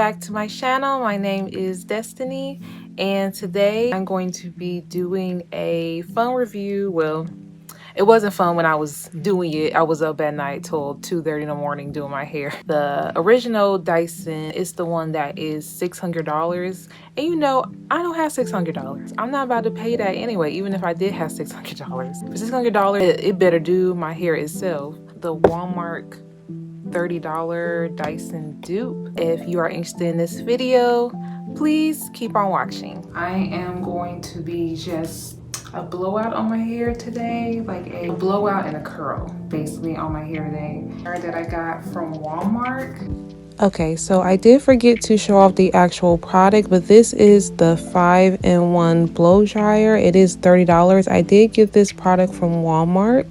back to my channel. My name is Destiny, and today I'm going to be doing a fun review. Well, it wasn't fun when I was doing it. I was up at night till 2:30 in the morning doing my hair. The original Dyson is the one that is $600, and you know, I don't have $600. I'm not about to pay that anyway, even if I did have $600. For $600, it better do my hair itself. The Walmart $30 Dyson dupe. If you are interested in this video, please keep on watching. I am going to be just a blowout on my hair today, like a blowout and a curl basically on my hair today, that I got from Walmart. Okay, so I did forget to show off the actual product, but this is the 5-in-1 blow dryer. It is $30. I did get this product from Walmart,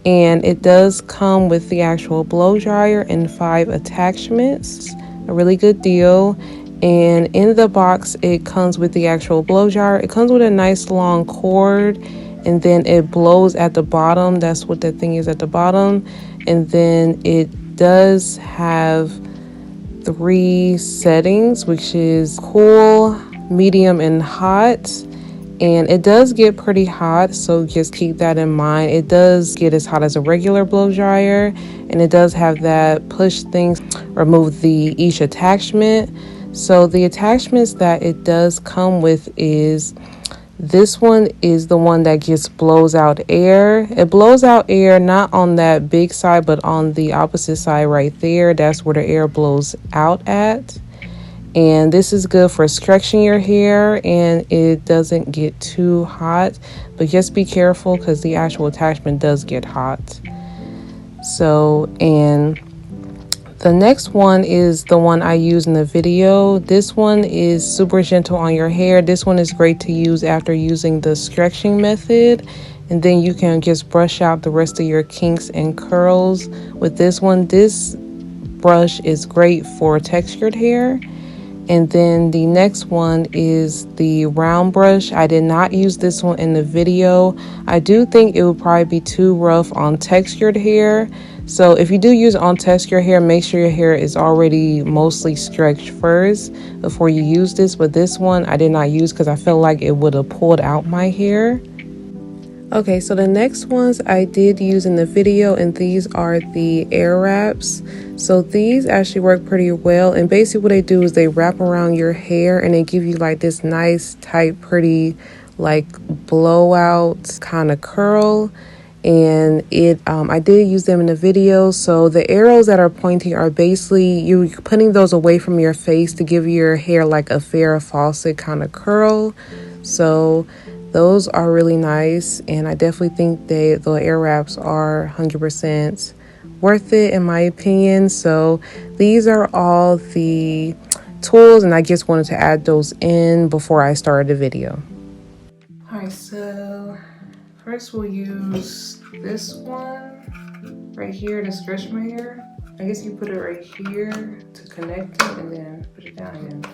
and it does come with the actual blow dryer and 5 attachments. A really good deal. And in the box, it comes with the actual blow dryer. It comes with a nice long cord, and then it blows at the bottom. That's what that thing is at the bottom. And then it does have 3 settings, which is cool, medium, and hot. And it does get pretty hot, so just keep that in mind. It does get as hot as a regular blow dryer, and it does have that push things, remove each attachment. So the attachments that it does come with is, this one is the one that just blows out air. It blows out air not on that big side, but on the opposite side right there. That's where the air blows out at. And this is good for stretching your hair, and it doesn't get too hot, but just be careful because the actual attachment does get hot. So, and the next one is the one I use in the video. This one is super gentle on your hair. This one is great to use after using the stretching method, and then you can just brush out the rest of your kinks and curls with this one. This brush is great for textured hair. And then the next one is the round brush. I did not use this one in the video. I do think it would probably be too rough on textured hair. So if you do use it on textured hair, make sure your hair is already mostly stretched first before you use this. But this one I did not use because I felt like it would have pulled out my hair. Okay, so the next ones I did use in the video, and these are the air wraps. So these actually work pretty well, and basically what they do is they wrap around your hair and they give you like this nice tight pretty like blowout kind of curl. And I did use them in the video. So the arrows that are pointing are basically you putting those away from your face to give your hair like a Farrah Fawcett kind of curl. So those are really nice, and I definitely think the air wraps are 100% worth it in my opinion. So these are all the tools, and I just wanted to add those in before I started the video. Alright, so first we'll use this one right here to stretch my hair. I guess you put it right here to connect it, and then put it down and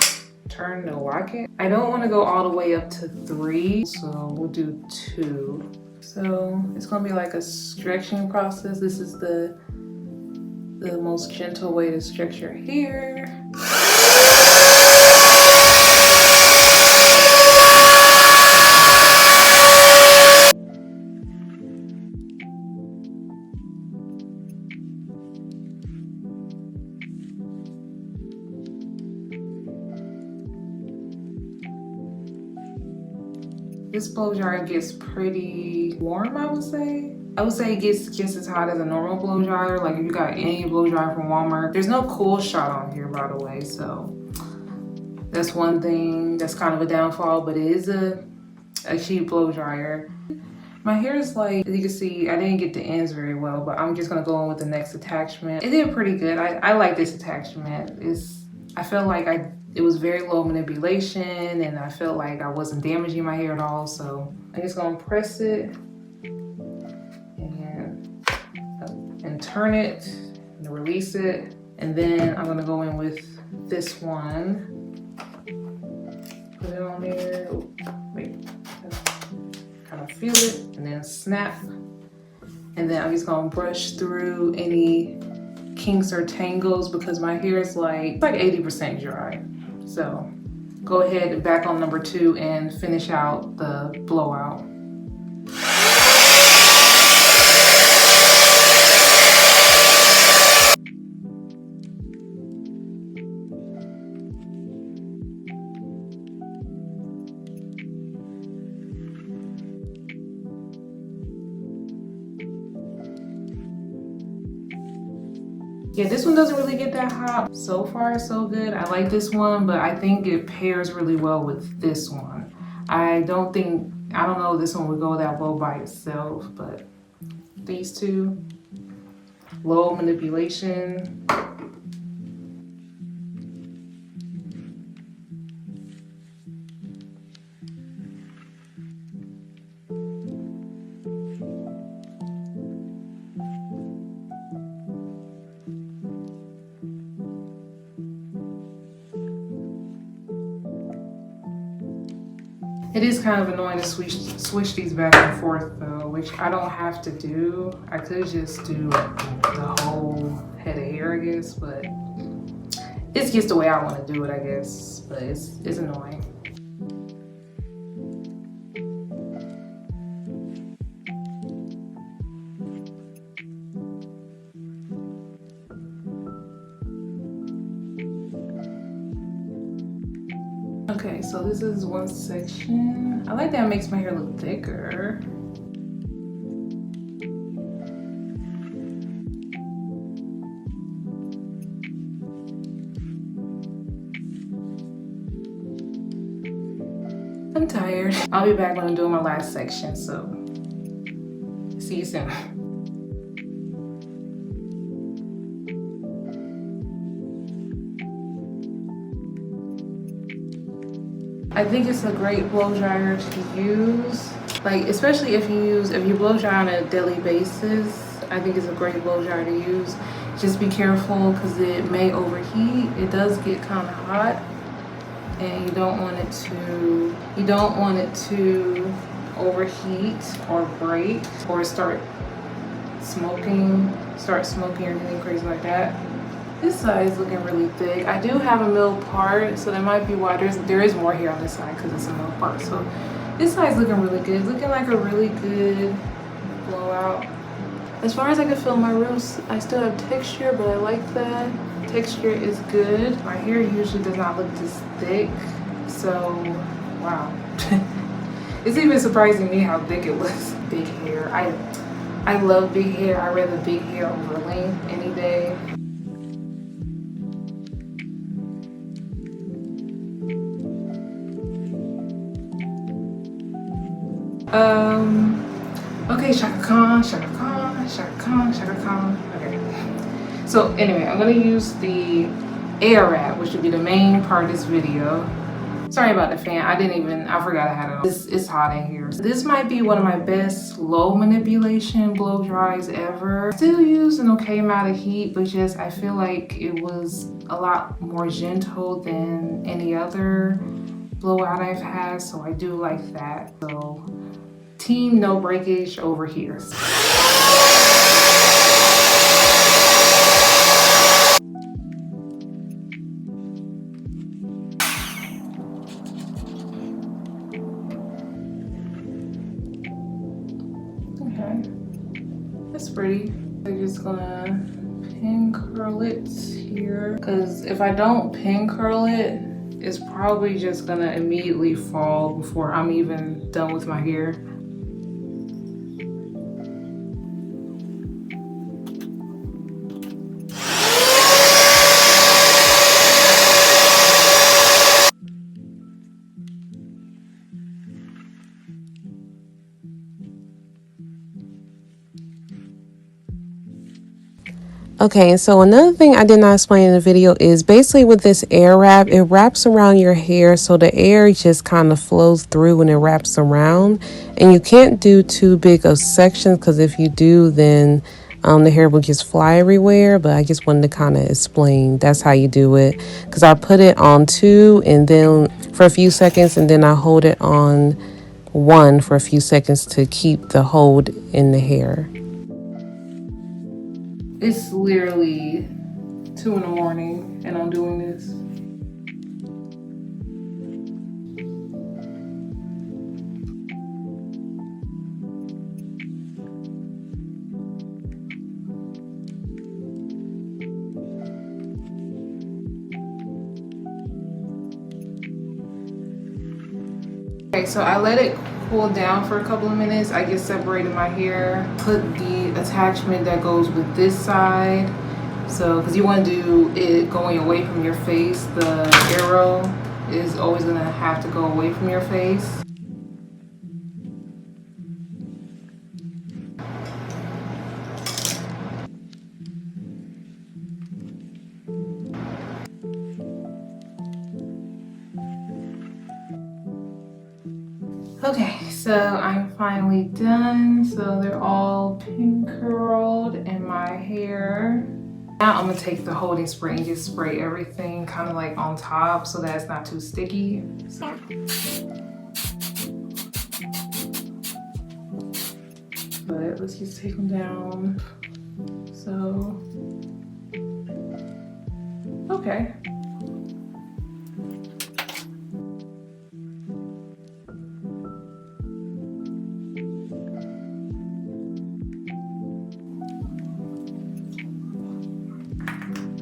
turn to lock it. I don't want to go all the way up to 3, so we'll do 2. So it's gonna be like a stretching process. This is the most gentle way to stretch your hair. This blow dryer gets pretty warm, I would say. I would say it gets just as hot as a normal blow dryer. Like if you got any blow dryer from Walmart. There's no cool shot on here, by the way, so that's one thing that's kind of a downfall, but it is a cheap blow dryer. My hair is like, as you can see, I didn't get the ends very well, but I'm just gonna go on with the next attachment. It did pretty good. I like this attachment. I felt like it was very low manipulation, and I felt like I wasn't damaging my hair at all. So I'm just gonna press it and turn it and release it. And then I'm gonna go in with this one. Put it on there. Wait, kind of feel it and then snap. And then I'm just gonna brush through any kinks or tangles because my hair is like 80% dry. So go ahead and back on number 2 and finish out the blowout. Yeah, this one doesn't really get that hot. So far, so good. I like this one, but I think it pairs really well with this one. I don't know if this one would go that well by itself, but these two, low manipulation. It is kind of annoying to switch these back and forth though, which I don't have to do. I could just do the whole head of hair, I guess, but it's just the way I want to do it, I guess. But it's annoying. Okay, so this is one section. I like that it makes my hair look thicker. I'm tired. I'll be back when I'm doing my last section, so see you soon. I think it's a great blow dryer to use, like especially if you blow dry on a daily basis. I think it's a great blow dryer to use. Just be careful because it may overheat. It does get kind of hot, and you don't want it to overheat or break or start smoking or anything crazy like that. This side is looking really thick. I do have a middle part, so that might be why there is more hair on this side because it's a middle part. So this side's looking really good. It's looking like a really good blowout. As far as I can feel my roots, I still have texture, but I like that. Texture is good. My hair usually does not look this thick, so wow. It's even surprising me how thick it was. Big hair. I love big hair. I'd rather big hair over length any day. Okay, Shaka Khan. Okay. So anyway, I'm gonna use the Airwrap, which would be the main part of this video. Sorry about the fan. I forgot I had it on. It's hot in here. This might be one of my best low manipulation blow dries ever. Still use an okay amount of heat, but just I feel like it was a lot more gentle than any other blowout I've had, so I do like that. So team no breakage over here. Okay, that's pretty. I'm just gonna pin curl it here, because if I don't pin curl it, it's probably just gonna immediately fall before I'm even done with my hair. Okay, so another thing I did not explain in the video is basically with this air wrap, it wraps around your hair, so the air just kind of flows through when it wraps around. And you can't do too big of sections, because if you do, then the hair will just fly everywhere. But I just wanted to kind of explain that's how you do it, because I put it on 2 and then for a few seconds, and then I hold it on 1 for a few seconds to keep the hold in the hair. It's literally 2 in the morning and I'm doing this. Okay, so I let it cool down for a couple of minutes. I just separated my hair, put the attachment that goes with this side. So, because you want to do it going away from your face, the arrow is always going to have to go away from your face. Okay, so I'm finally done. So they're all pin curled in my hair. Now I'm gonna take the holding spray and just spray everything kind of like on top so that it's not too sticky. But let's just take them down. So, okay.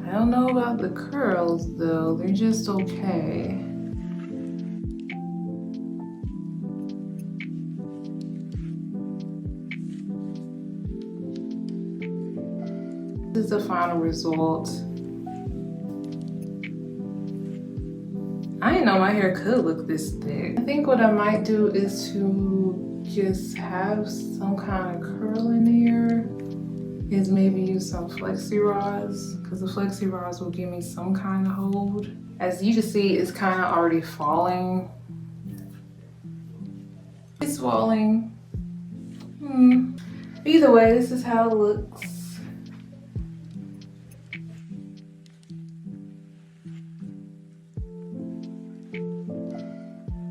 I don't know about the curls though, they're just okay. This is the final result. I didn't know my hair could look this thick. I think what I might do is to just have some kind of curl in there. Is maybe use some flexi rods, because the flexi rods will give me some kind of hold. As you can see, it's kind of already falling. It's falling. Either way, this is how it looks.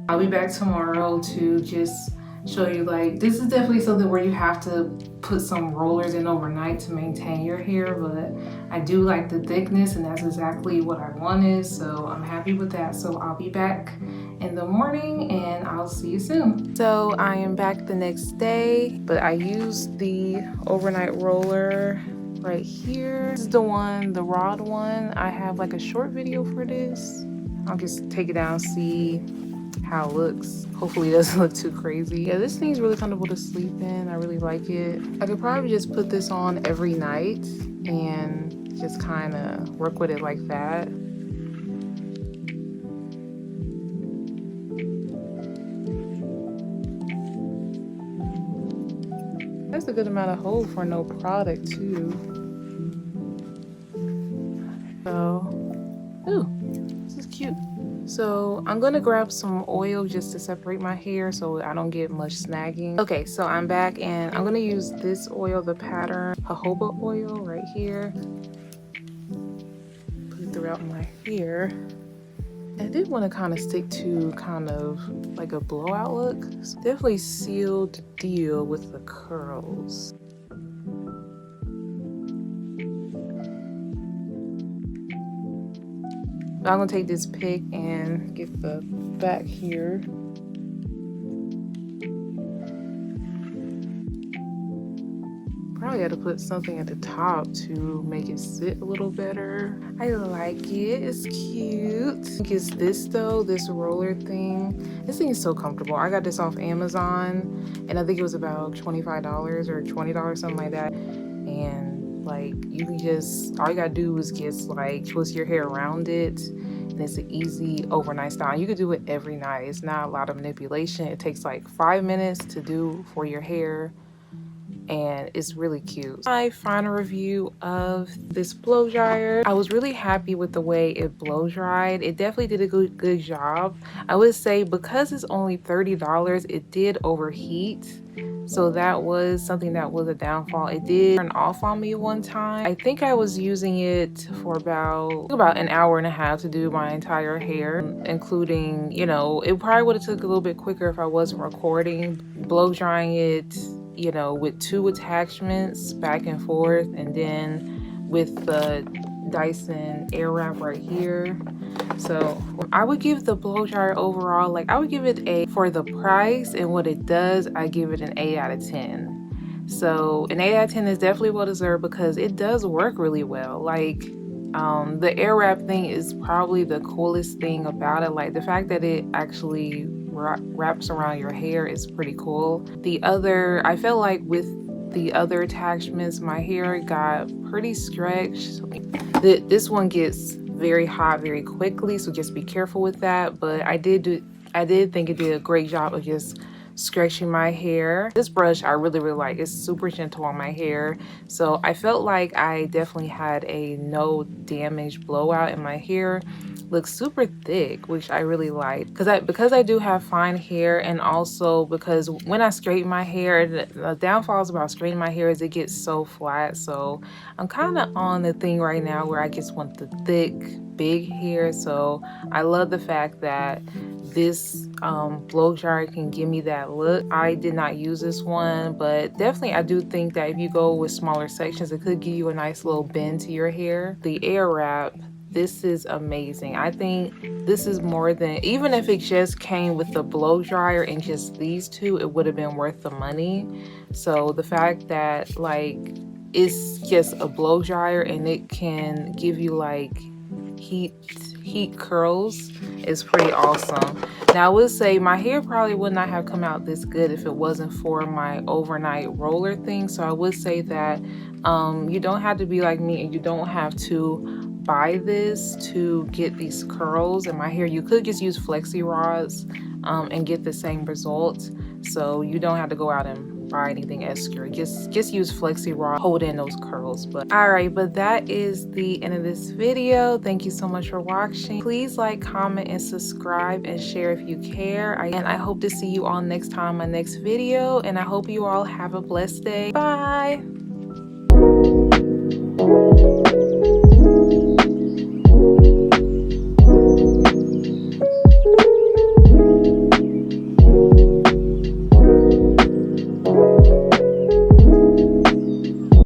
I'll be back tomorrow to just show you, like, this is definitely something where you have to put some rollers in overnight to maintain your hair, but I do like the thickness and that's exactly what I wanted, so I'm happy with that. So I'll be back in the morning and I'll see you soon. So I am back the next day, but I used the overnight roller right here. This is the one, the rod one. I have like a short video for this. I'll just take it down, see how it looks. Hopefully it doesn't look too crazy. Yeah, this thing's really comfortable to sleep in. I really like it. I could probably just put this on every night and just kind of work with it like that. That's a good amount of hold for no product too. So, ooh, this is cute. So I'm gonna grab some oil just to separate my hair so I don't get much snagging. Okay, so I'm back and I'm gonna use this oil, the pattern jojoba oil right here. Put it throughout my hair. I did want to kind of stick to kind of like a blowout look. So definitely sealed the deal with the curls. I'm gonna take this pick and get the back here. Probably had to put something at the top to make it sit a little better. I like it, it's cute. I think it's this though, this roller thing. This thing is so comfortable. I got this off Amazon and I think it was about $25 or $20, something like that. And like you can just, all you gotta do is just like twist your hair around it and it's an easy overnight style. You could do it every night. It's not a lot of manipulation. It takes like 5 minutes to do for your hair and it's really cute. My final review of this blow dryer. I was really happy with the way it blow dried. It definitely did a good job. I would say because it's only $30, it did overheat. So that was something that was a downfall. It did turn off on me one time. I think I was using it for about an hour and a half to do my entire hair, including, you know, it probably would have took a little bit quicker if I wasn't recording. Blow drying it, you know, with 2 attachments back and forth, and then with the Dyson Airwrap right here. So I would give the blow dryer overall, like I would give it a, for the price and what it does, I give it an 8 out of 10. So an 8 out of 10 is definitely well deserved because it does work really well. Like the Airwrap thing is probably the coolest thing about it. Like the fact that it actually wraps around your hair is pretty cool. The other, I felt like with the other attachments, my hair got pretty stretched. This one gets very hot very quickly, so just be careful with that. But I did think it did a great job of just stretching my hair. This brush I really like. It's super gentle on my hair, so I felt like I definitely had a no damage blowout, and my hair looks super thick, which I really like because I do have fine hair, and also because when I straighten my hair, the downfalls about straightening my hair is it gets so flat. So I'm kind of on the thing right now where I just want the thick big hair. So I love the fact that this blow dryer can give me that look. I did not use this one, but definitely I do think that if you go with smaller sections, it could give you a nice little bend to your hair. The Airwrap, this is amazing. I think this is more than, even if it just came with the blow dryer and just these two, it would have been worth the money. So the fact that like it's just a blow dryer and it can give you like heat curls is pretty awesome. Now I would say my hair probably would not have come out this good if it wasn't for my overnight roller thing. So I would say that you don't have to be like me, and you don't have to buy this to get these curls in my hair. You could just use flexi rods and get the same results. So you don't have to go out and buy anything extra. Just use flexi rod, hold in those curls. But all right, but that is the end of this video. Thank you so much for watching. Please like, comment, and subscribe, and share if you care. And I hope to see you all next time, my next video, and I hope you all have a blessed day. Bye.